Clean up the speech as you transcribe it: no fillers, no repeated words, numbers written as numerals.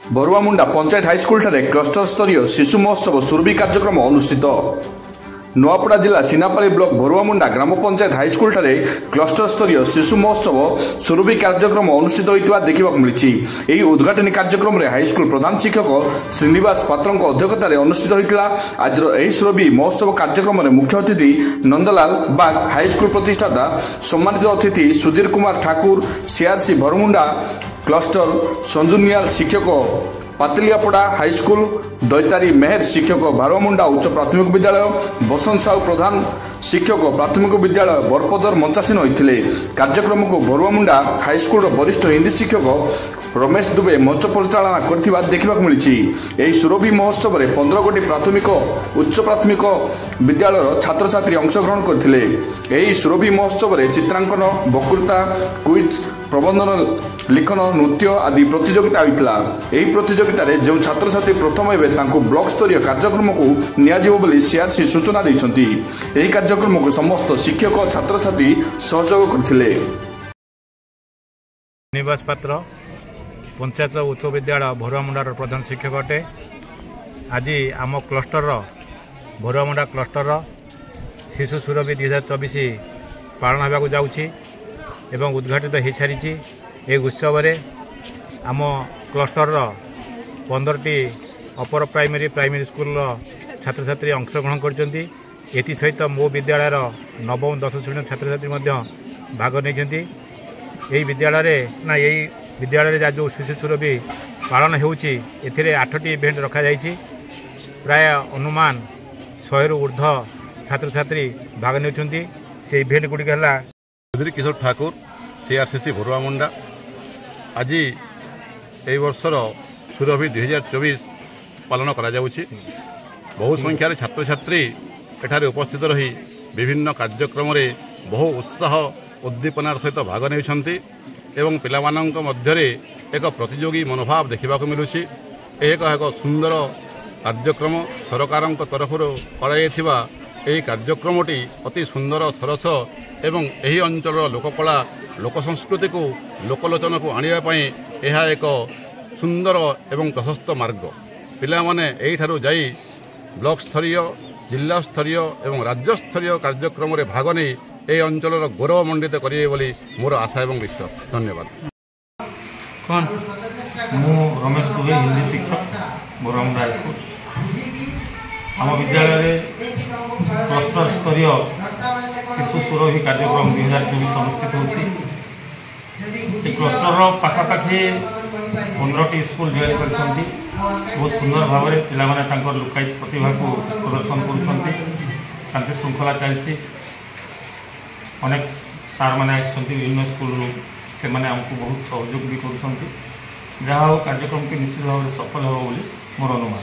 बरुआमुंडा panchayat high school cluster स्तरीय शिशु महोत्सव सुरभि कार्यक्रम अनुष्ठित। नुआपड़ा जिला सीनापाली ब्लॉक बरुआमुंडा ग्राम पंचायत हाईस्कल क्लस्टर स्तरीय शिशु महोत्सव सुरभि कार्यक्रम अनुष्ठित होता देखा मिली। यह उद्घाटनी कार्यक्रम में हाईस्कल प्रधान शिक्षक श्रीनिवास पात्र अध्यक्षतार अनुष्ठित होता। आज सुरभि महोत्सव कार्यक्रम में मुख्य अतिथि नंदलाल बाग हाईस्कल प्रतिष्ठाता, सम्मानित अतिथि सुधीर कुमार ठाकुर सीआरसी बरुमुंडा क्लस्टर, संजुनियाल शिक्षक पातलियापड़ा हाईस्कल, दैतारी मेहर शिक्षक बारुआमुंडा उच्च प्राथमिक विद्यालय, बसंत साहू प्रधान शिक्षक प्राथमिक विद्यालय बरपदर मंचासीन होते। कार्यक्रम को बरुआमुंडा हाईस्कल वरिष्ठ हिंदी शिक्षक रमेश दुबे मंच परिचालना करथिबा देखा मिली। यह सुरभि महोत्सव में 15 गोटी प्राथमिक उच्च प्राथमिक विद्यालय छात्र छात्री अंशग्रहण करथिले। यह सुरभि महोत्सव में चित्रांकन, वक्तृता, क्विज, प्रबंधन, लिखन, नृत्य आदि प्रतियोगिता होता। यह प्रतियोगिता जो छात्र छात्री प्रथम हे तांको ब्लॉक स्तरीय कार्यक्रम को नियाजिबो बोली सीआरसी सूचना दैछंती। यह कार्यक्रम को समस्त शिक्षक छात्र छात्री सहयोग करथिले। श्रीनिवास पात्र पंचायत उच्च विद्यालय बरुआमुंडार प्रधान शिक्षक अटे। आज आम क्लस्टर बरुआमुंडा क्लस्टर शिशु सुरभि 2024 पालन होगा जाऊँगी एवं उद्घाटित हो सारी। एक उत्सव आम क्लस्टर 15टी अपर प्राइमरी स्कूल छात्र छात्री अंशग्रहण करछंती। एथि सहित मो विद्यालय नवम 10 श्रेणी छात्र छात्री भाग नहीं। यही विद्यालय जो शिशु सुरभि पालन होउची एथिरे 8टी इवेंट रखा जाइछि। प्राय अनुमान 100 रु ऊर्ध्व छात्र छात्री भाग नेउछंती। से इवेंट गुडिक हला सुधीर किशोर ठाकुर सीआरसीसी बरुआमुंडा। आज ए वर्षर सुरभि 2024 पालन करा जाउछि। बहु संख्यार छात्र छात्री एठारे उपस्थित रही विभिन्न कार्यक्रम रे बहु उत्साह उद्दीपनार सहित भाग नेउछंती एवं पिलामानंक मध्यरे एक प्रतियोगी मनोभाव देखा मिलूँ। एक सुंदर कार्यक्रम सरकार तरफ कराइथिबा यह कार्यक्रमटी अति सुंदर सरस एवं यही अंचल लोककला लोक संस्कृति को लोकलोचन को आनिबा पई यह एक सुंदर एवं प्रशस्त मार्ग। पिला माने एही ठारू जाई ब्लॉक स्तरीय, जिला स्तरीय एवं राज्य स्तरीय कार्यक्रम में भाग नहीं यह अंचल गौरवमंडित करेंगे बोली मोर आशा एवं विश्वास। धन्यवाद। कौन मु रमेश दुबे हिंदी शिक्षक बरुआमुंडा हाईस्कल। आम विद्यालय क्लस्टर स्तरीय शिशु सुरभि कार्यक्रम 2024 अनुष्ठित होती। क्लस्टर पाखापाखि 15टी स्कूल जॉइन कर बहुत सुंदर भाव में पिला लुकायित प्रतिभा को प्रदर्शन कर शांति श्रृंखला चलती। अनेक सार मैंने विभिन्न स्कूल से मैंने आमको बहुत सहयोग भी कर कार्यक्रम के निश्चित भाव में सफल हो मोर अनुमान।